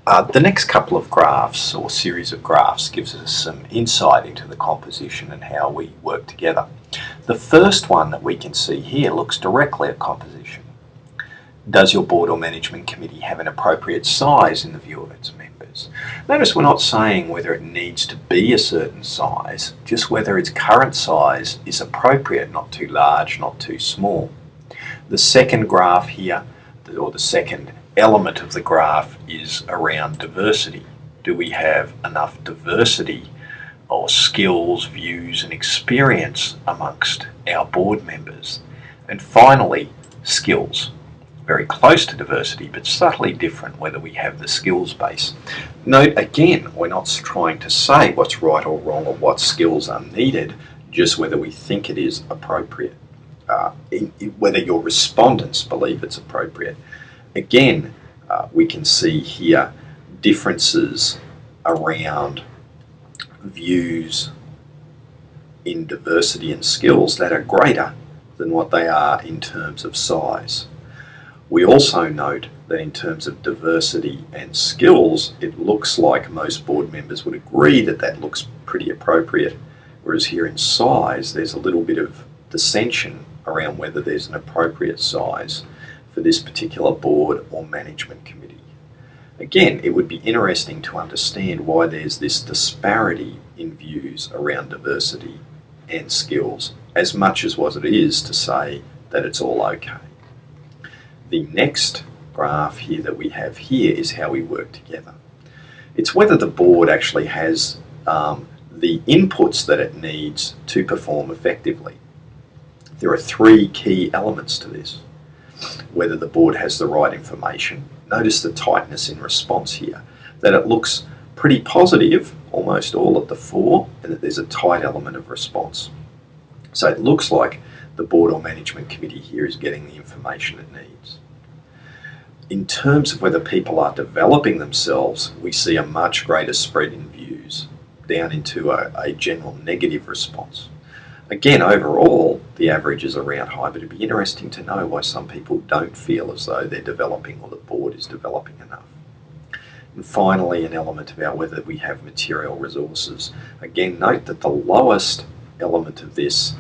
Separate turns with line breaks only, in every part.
The next couple of graphs or series of graphs gives us some insight into the composition and how we work together. The first one that we can see here looks directly at composition. Does your board or management committee have an appropriate size in the view of its members? Notice we're not saying whether it needs to be a certain size, just whether its current size is appropriate, not too large, not too small. The second graph here, or the second element of the graph, is around diversity. Do we have enough diversity or skills, views and experience amongst our board members? And finally, skills. Very close to diversity, but subtly different whether we have the skills base. Note again, we're not trying to say what's right or wrong or what skills are needed, just whether we think it is appropriate, whether your respondents believe it's appropriate. Again, we can see here differences around views in diversity and skills that are greater than what they are in terms of size. We also note that in terms of diversity and skills, it looks like most board members would agree that that looks pretty appropriate, whereas here in size, there's a little bit of dissension around whether there's an appropriate size for this particular board or management committee. Again, it would be interesting to understand why there's this disparity in views around diversity and skills, as much as what it is to say that it's all okay. The next graph here that we have here is how we work together. It's whether the board actually has the inputs that it needs to perform effectively. There are three key elements to this. Whether the board has the right information. Notice the tightness in response here, that it looks pretty positive, almost all at the fore, and that there's a tight element of response. So it looks like the board or management committee here is getting the information it needs. In terms of whether people are developing themselves, we see a much greater spread in views, down into a general negative response. Again, overall, the average is around high, but it'd be interesting to know why some people don't feel as though they're developing or the board is developing enough. And finally, an element about whether we have material resources. Again, note that the lowest element of this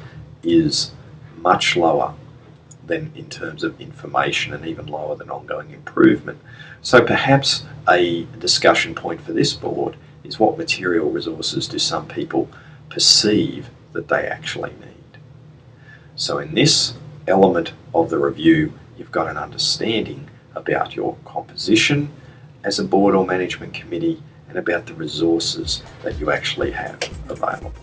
is much lower than in terms of information and even lower than ongoing improvement. So perhaps a discussion point for this board is what material resources do some people perceive that they actually need. So in this element of the review, you've got an understanding about your composition as a board or management committee and about the resources that you actually have available.